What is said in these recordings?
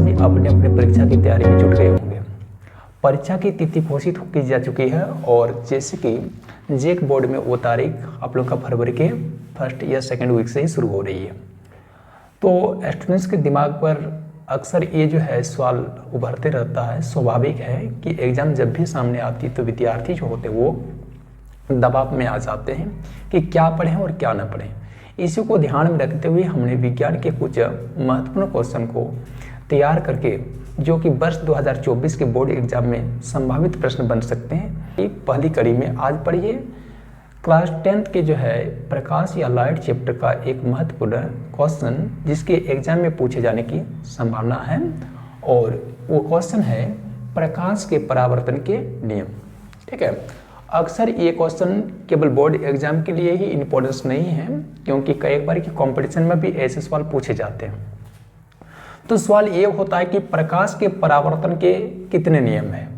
सभी अपने अपने परीक्षा की तैयारी में जुट गए होंगे। परीक्षा की तिथि घोषित की जा चुकी है और जैसे कि जेक बोर्ड में वो तारीख आप लोग का फरवरी के फर्स्ट या सेकेंड वीक से ही शुरू हो रही है। तो स्टूडेंट्स के दिमाग पर अक्सर ये जो है सवाल उभरते रहता है। स्वाभाविक है कि एग्ज़ाम जब भी सामने आती है तो विद्यार्थी जो होते हैं वो दबाव में आ जाते हैं कि क्या पढ़ें और क्या न पढ़ें। इसी को ध्यान में रखते हुए हमने विज्ञान के कुछ महत्वपूर्ण क्वेश्चन को तैयार करके जो कि वर्ष 2024 के बोर्ड एग्जाम में संभावित प्रश्न बन सकते हैं, पहली कड़ी में आज पढ़िए क्लास 10th के जो है प्रकाश या लाइट चैप्टर का एक महत्वपूर्ण क्वेश्चन जिसके एग्जाम में पूछे जाने की संभावना है और वो क्वेश्चन है प्रकाश के परावर्तन के नियम। ठीक है, अक्सर ये क्वेश्चन केवल बोर्ड एग्जाम के लिए ही इम्पोर्टेंस नहीं है क्योंकि कई बार की कंपटीशन में भी ऐसे सवाल पूछे जाते हैं। तो सवाल ये होता है कि प्रकाश के परावर्तन के कितने नियम हैं।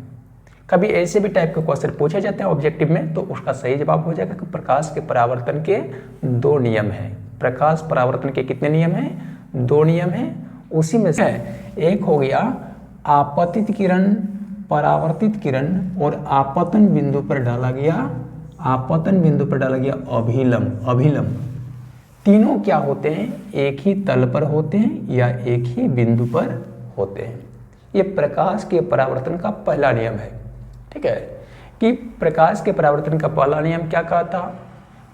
कभी ऐसे भी टाइप के क्वेश्चन पूछे जाते हैं ऑब्जेक्टिव में, तो उसका सही जवाब हो जाएगा कि प्रकाश के परावर्तन के 2 नियम हैं। प्रकाश परावर्तन के कितने नियम हैं? 2 नियम हैं। उसी में से एक हो गया आपतित किरण, परावर्तित किरण और आपतन बिंदु पर डाला गया अभिलंब। तीनों क्या होते हैं? एक ही तल पर होते हैं या एक ही बिंदु पर होते हैं। ये प्रकाश के परावर्तन का पहला नियम है। ठीक है, कि प्रकाश के परावर्तन का पहला नियम क्या कहता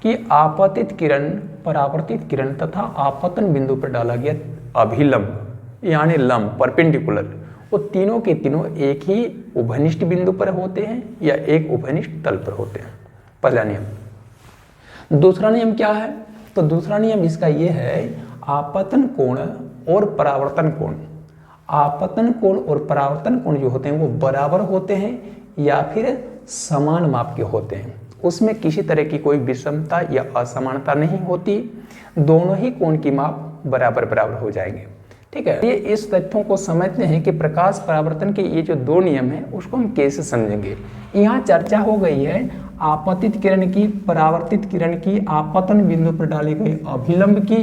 कि आपतित किरण, परावर्तित किरण तथा आपतन बिंदु पर डाला गया अभिलंब यानी लंब परपेंडिकुलर, वो तीनों के तीनों एक ही उभयनिष्ठ बिंदु पर होते हैं या एक उभयनिष्ठ तल पर होते हैं। पहला नियम। दूसरा नियम क्या है? तो दूसरा नियम इसका ये है आपतन कोण और परावर्तन कोण। आपतन कोण और परावर्तन कोण जो होते हैं वो बराबर होते हैं या फिर समान माप के होते हैं। उसमें किसी तरह की कोई विषमता या असमानता नहीं होती, दोनों ही कोण की माप बराबर हो जाएंगे। ठीक है, ये इस तथ्यों को समझते हैं कि प्रकाश परावर्तन के ये जो 2 नियम हैं उसको हम कैसे समझेंगे। यहाँ चर्चा हो गई है आपतित किरण की, परावर्तित किरण की, आपतन बिंदु पर डाले गए अभिलंब की।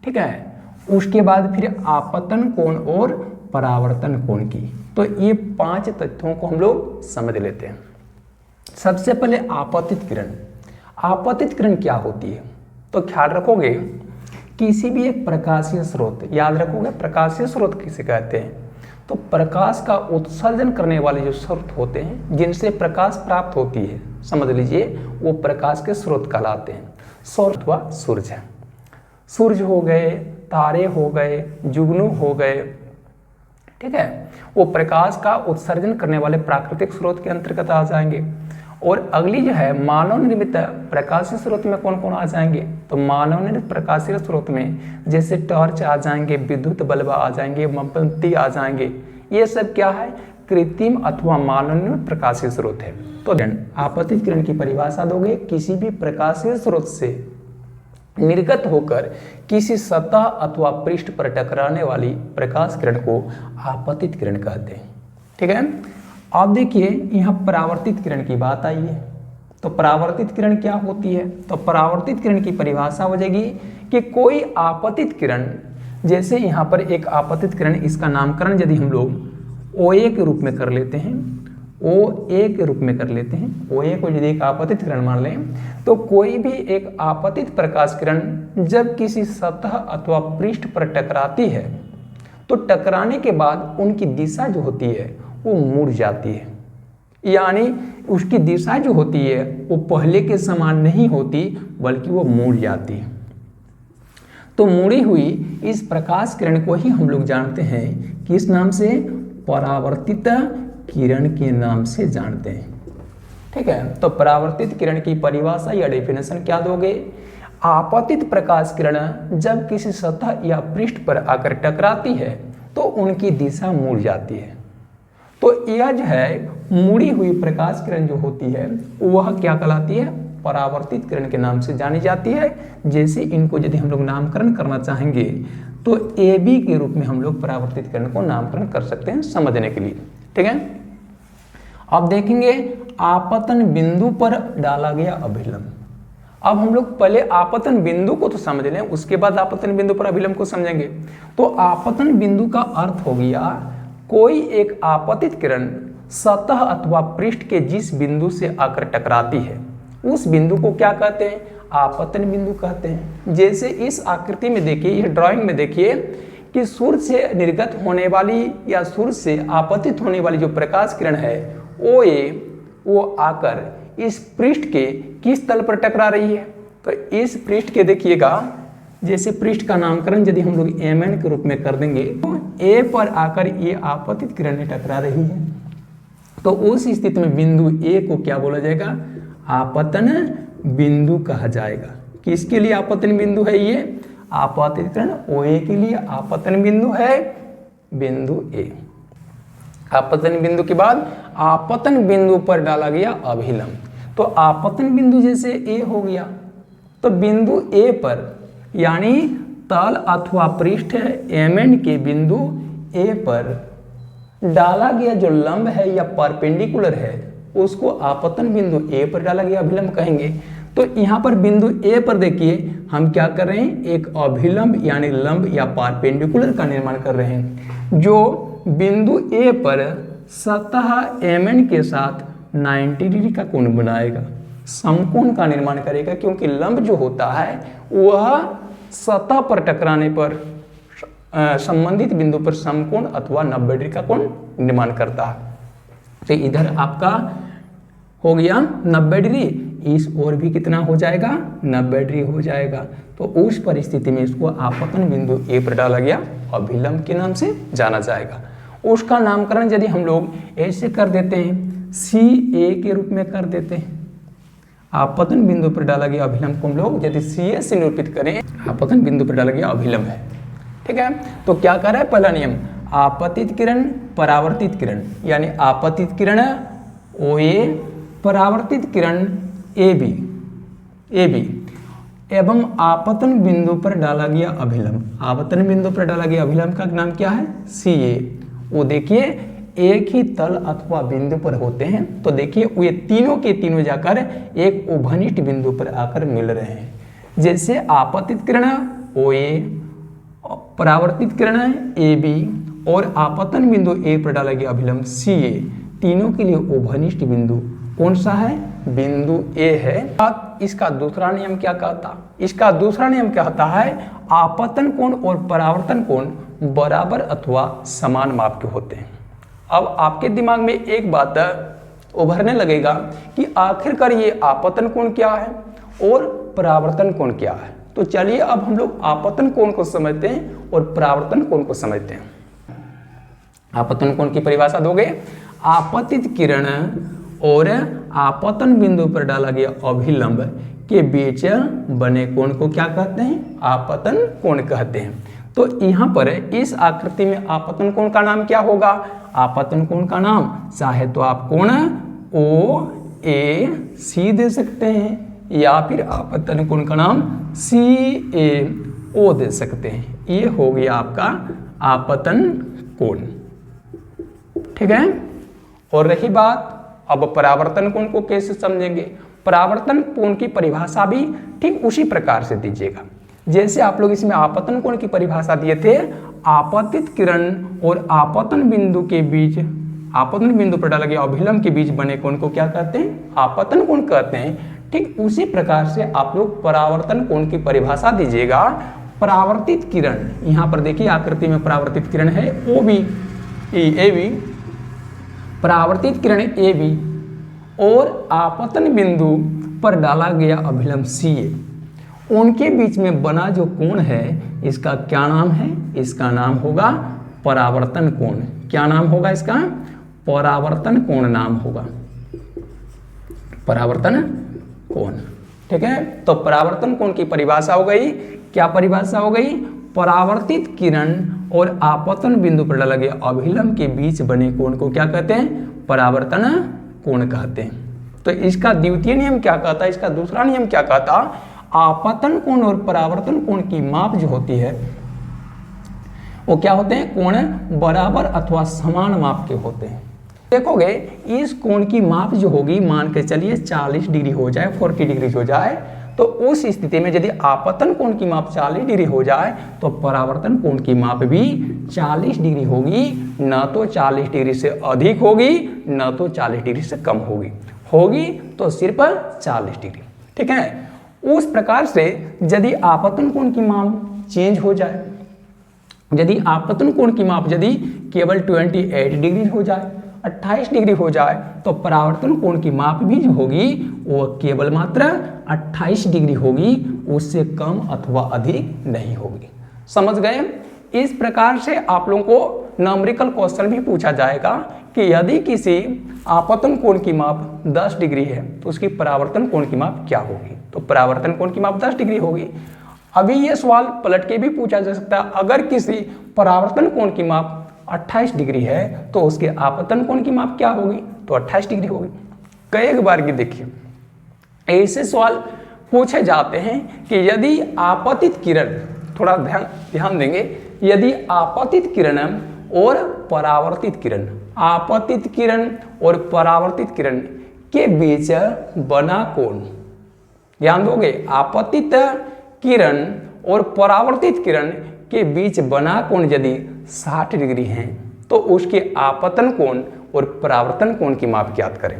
ठीक है, उसके बाद फिर आपतन कोण और परावर्तन कोण की। तो ये 5 तथ्यों को हम लोग समझ लेते हैं। सबसे पहले आपतित किरण। आपतित किरण क्या होती है? तो ख्याल रखोगे किसी भी एक प्रकाशीय स्रोत, याद रखोगे प्रकाशीय स्रोत किसे कहते हैं? तो प्रकाश का उत्सर्जन करने वाले जो स्रोत होते हैं जिनसे प्रकाश प्राप्त होती है, समझ लीजिए वो प्रकाश के स्रोत कहलाते हैं। स्रोत अथवा सूर्य है। सूर्य हो गए, तारे हो गए, जुगनू हो गए। ठीक है, वो प्रकाश का उत्सर्जन करने वाले प्राकृतिक स्रोत के अंतर्गत आ जाएंगे। और अगली जो है मानव निर्मित प्रकाशीय स्रोत में कौन कौन आ जाएंगे? तो मानव निर्मित प्रकाशीय स्रोत में जैसे टॉर्च आ जाएंगे, विद्युत बल्ब आ जाएंगे, मोमबत्ती आ जाएंगे। ये सब क्या है? कृत्रिम अथवा मानव निर्मित प्रकाशीय स्रोत है। तो आपतित किरण की परिभाषा दोगे, किसी भी प्रकाशीय स्रोत से निर्गत होकर किसी सतह अथवा पृष्ठ पर टकराने वाली प्रकाश किरण को आपतित किरण कहते हैं। ठीक है, अब देखिए यहाँ परावर्तित किरण की बात आई है। तो परावर्तित किरण क्या होती है? तो परावर्तित किरण की परिभाषा हो जाएगी कि कोई आपतित किरण, जैसे यहाँ पर एक आपतित किरण, इसका नामकरण यदि हम लोग OA के रूप में कर लेते हैं, OA के रूप में कर लेते हैं, OA को यदि एक आपतित किरण मान लें, तो कोई भी एक आपतित प्रकाश किरण जब किसी सतह अथवा पृष्ठ पर टकराती है तो टकराने के बाद उनकी दिशा जो होती है वो मुड़ जाती है, यानी उसकी दिशा जो होती है वो पहले के समान नहीं होती बल्कि वो मुड़ जाती है। तो मुड़ी हुई इस प्रकाश किरण को ही हम लोग जानते हैं किस नाम से? परावर्तित किरण के नाम से जानते हैं। ठीक है, तो परावर्तित किरण की परिभाषा या डेफिनेशन क्या दोगे? आपतित प्रकाश किरण जब किसी सतह या पृष्ठ पर आकर टकराती है तो उनकी दिशा मुड़ जाती है। तो यह जो है मुड़ी हुई प्रकाश किरण जो होती है वह क्या कहलाती है? परावर्तित किरण के नाम से जानी जाती है। जैसे इनको यदि हम लोग नामकरण करना चाहेंगे तो AB के रूप में हम लोग परावर्तित किरण को नामकरण कर सकते हैं समझने के लिए। ठीक है, अब देखेंगे आपतन बिंदु पर डाला गया अभिलंब। अब हम लोग पहले आपतन बिंदु को तो समझ लें, उसके बाद आपतन बिंदु पर अभिलंब को समझेंगे। तो आपतन बिंदु का अर्थ हो गया कोई एक आपतित किरण सतह अथवा पृष्ठ के जिस बिंदु से आकर टकराती है उस बिंदु को क्या कहते हैं, आपतन बिंदु कहते हैं। जैसे इस आकृति में देखिए, यह ड्राइंग में देखिए कि सूर्य से निर्गत होने वाली या सूर्य से आपतित होने वाली जो प्रकाश किरण है वो आकर इस पृष्ठ के किस तल पर टकरा रही है। तो इस पृष्ठ के देखिएगा, जैसे पृष्ठ का नामकरण यदि हम लोग Mn के रूप में कर देंगे तो A पर आकर ये आपतित किरणें टकरा रही है, तो उस स्थिति में बिंदु A को क्या बोला जाएगा, आपतन बिंदु कहा जाएगा। किसके लिए आपतन बिंदु है, ये आपतित किरण OA के लिए आपतन बिंदु है बिंदु A। आपतन बिंदु के बाद आपतन बिंदु पर डाला गया अभिलंब। तो आपतन बिंदु जैसे A हो गया, तो बिंदु A पर यानी तल अथवा पृष्ठ Mn के बिंदु A पर डाला गया जो लंब है या परपेंडिकुलर है उसको आपतन बिंदु A पर डाला गया अभिलंब कहेंगे। तो यहाँ पर बिंदु A पर देखिए हम क्या कर रहे हैं, एक अभिलंब यानी लंब या परपेंडिकुलर का निर्माण कर रहे हैं, जो बिंदु A पर सतह Mn के साथ 90 डिग्री का कोण बनाएगा, समकोण का निर्माण करेगा, क्योंकि लंब जो होता है वह सतह पर टकराने पर संबंधित बिंदु पर समकोण अथवा 90 डिग्री का कोण निर्माण करता है। तो इधर आपका हो गया 90 डिग्री, इस ओर भी कितना हो जाएगा, 90 डिग्री हो जाएगा। तो उस परिस्थिति में इसको आपतन बिंदु A पर डाला गया अभिलंब के नाम से जाना जाएगा। उसका नामकरण यदि हम लोग ऐसे कर देते हैं, CA के रूप में कर देते हैं। आपतन बिंदु पर डाला गया अभिलंब को हम लोग यदि CA से निरूपित करें, आपतन बिंदु पर डाला गया अभिलंब है, ठीक है। तो क्या कर रहा है, पहला नियम आपतित किरण परावर्तित किरण, यानी आपतित किरण OA परावर्तित किरण AB एवं आपतन बिंदु पर डाला गया अभिलंब। आपतन बिंदु पर डाला गया अभिलंब का नाम क्या है, CA। वो देखिए एक ही तल अथवा बिंदु पर होते हैं, तो देखिए ये तीनों के तीनों जाकर एक उभनिष्ठ बिंदु पर आकर मिल रहे हैं। जैसे आपतित किरण OA, परावर्तित किरण AB और आपतन बिंदु A पर डाला गया अभिलंब CA, तीनों के लिए उभनिष्ठ बिंदु कौन सा है, बिंदु A है। अब इसका दूसरा नियम क्या कहता, इसका दूसरा नियम क्या कहता है, आपतन कोण और परावर्तन कोण बराबर अथवा समान माप के होते हैं। अब आपके दिमाग में एक बात उभरने लगेगा कि आखिरकार ये आपतन कोण क्या है और परावर्तन कोण क्या है। तो चलिए अब हम लोग आपतन कोण को समझते हैं और परावर्तन कोण को समझते हैं। आपतन कोण की परिभाषा दोगे, आपतित किरण और आपतन बिंदु पर डाला गया अभिलंब के बीच बने कोण को क्या कहते हैं, आपतन कोण कहते हैं। तो यहाँ पर इस आकृति में आपतन कोण का नाम क्या होगा, आपतन कोण का नाम चाहे तो आप कोण OAC दे सकते हैं या फिर आपतन कोण का नाम CAO दे सकते हैं। ये हो गया आपका आपतन कोण, ठीक है। और रही बात अब परावर्तन कोण को कैसे समझेंगे। परावर्तन कोण की परिभाषा भी ठीक उसी प्रकार से दीजिएगा जैसे आप लोग इसमें आपतन कोण की परिभाषा दिए थे। आपतित किरण और आपतन बिंदु के बीच, आपतन बिंदु पर डाला गया अभिलंब के बीच बने कोण को क्या कहते हैं, आपतन कोण कहते हैं। ठीक उसी प्रकार से आप लोग परावर्तन कोण की परिभाषा दीजिएगा। परावर्तित किरण, यहाँ पर देखिए आकृति में परावर्तित किरण है AB, परावर्तित किरण AB और आपतन बिंदु पर डाला गया अभिलंब CA, उनके बीच में बना जो कोण है इसका क्या नाम है, इसका नाम होगा परावर्तन कोण। क्या नाम होगा इसका, परावर्तन कोण नाम होगा, परावर्तन कोण, ठीक है। तो परावर्तन कोण की परिभाषा हो गई, क्या परिभाषा हो गई, परावर्तित किरण और आपतन बिंदु पर डाला गया अभिलंब के बीच बने कोण को क्या कहते हैं, परावर्तन कोण कहते हैं। तो इसका द्वितीय नियम क्या कहता है, इसका दूसरा नियम क्या कहता, आपतन कोण और परावर्तन कोण की माप जो होती है वो क्या होते हैं, कोण बराबर अथवा समान माप के होते हैं। देखोगे इस कोण की माप जो होगी, मान के चलिए 40 डिग्री हो जाए, 40 डिग्री हो जाए, तो उस स्थिति में यदि आपतन कोण की माप 40 डिग्री हो जाए तो परावर्तन कोण की माप भी 40 डिग्री होगी, न तो 40 डिग्री से अधिक होगी न तो 40 डिग्री से कम होगी तो सिर्फ 40 डिग्री। ठीक है, उस प्रकार से यदि आपतन कोण की माप चेंज हो जाए, यदि आपतन कोण की माप यदि केवल 28 डिग्री हो जाए, 28 डिग्री हो जाए, तो परावर्तन कोण की माप भी जो होगी वो केवल मात्र 28 डिग्री होगी, उससे कम अथवा अधिक नहीं होगी। समझ गए? इस प्रकार से आप लोगों को न्यूमेरिकल क्वेश्चन भी पूछा जाएगा कि यदि किसी आपतन कोण की माप 10 डिग्री है तो उसकी परावर्तन कोण की माप क्या होगी, तो परावर्तन कोण की माप 10 डिग्री होगी। अभी ये सवाल पलट के भी पूछा जा सकता है, अगर किसी परावर्तन कोण की माप 28 डिग्री है तो उसके आपतन कोण की माप क्या होगी, तो 28 डिग्री होगी। कई बार की देखिए ऐसे सवाल पूछे जाते हैं कि यदि आपतित किरण, थोड़ा ध्यान देंगे, यदि आपतित किरण और परावर्तित किरण, आपतित किरण और परावर्तित किरण के बीच बना कोण, ध्यान दोगे, आपतित किरण और परावर्तित किरण के बीच बना कोण यदि 60 डिग्री है तो उसके आपतन कोण और परावर्तन कोण की माप ज्ञात करें।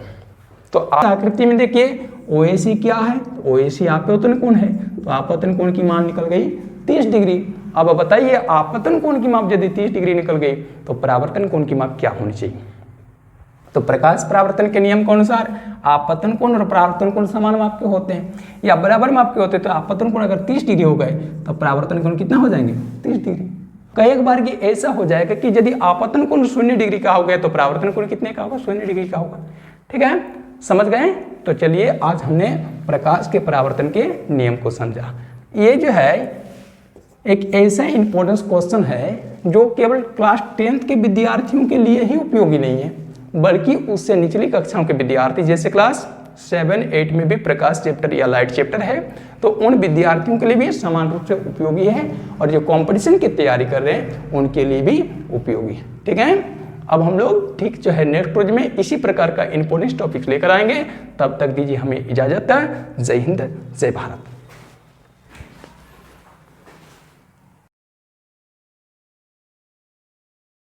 तो आकृति में देखिए OAC क्या है, OAC आपतन कोण है, तो आपतन कोण की मान निकल गई 30 डिग्री। अब बताइए आपतन कोण की माप यदि 30 डिग्री निकल गई तो परावर्तन कोण की माप क्या होनी चाहिए, तो प्रकाश परावर्तन के नियम के अनुसार आपतन कोण और परावर्तन कोण समान माप के होते हैं या बराबर माप के होते हैं, तो आपतन कोण अगर 30 डिग्री हो गए तो परावर्तन कोण कितना हो जाएंगे, 30 डिग्री। कई बार की ऐसा हो जाएगा कि यदि आपतन कोण 0 डिग्री का हो गया तो परावर्तन कोण कितने का होगा, 0 डिग्री का होगा। ठीक है, समझ गए? तो चलिए आज हमने प्रकाश के परावर्तन के नियम को समझा। ये जो है एक ऐसा इंपॉर्टेंट क्वेश्चन है जो केवल क्लास 10th के विद्यार्थियों के लिए ही उपयोगी नहीं है, बल्कि उससे निचली कक्षाओं के विद्यार्थी, जैसे क्लास 7, 8 में भी प्रकाश चैप्टर या लाइट चैप्टर है, तो उन विद्यार्थियों के लिए भी समान रूप से उपयोगी है और जो कंपटीशन की तैयारी कर रहे हैं उनके लिए भी उपयोगी है। ठीक है, अब हम लोग ठीक जो है नेक्स्ट प्रोजेक्ट में इसी प्रकार का इंपॉर्टेंट टॉपिक लेकर आएंगे। तब तक दीजिए हमें इजाजत। जय हिंद, जय भारत।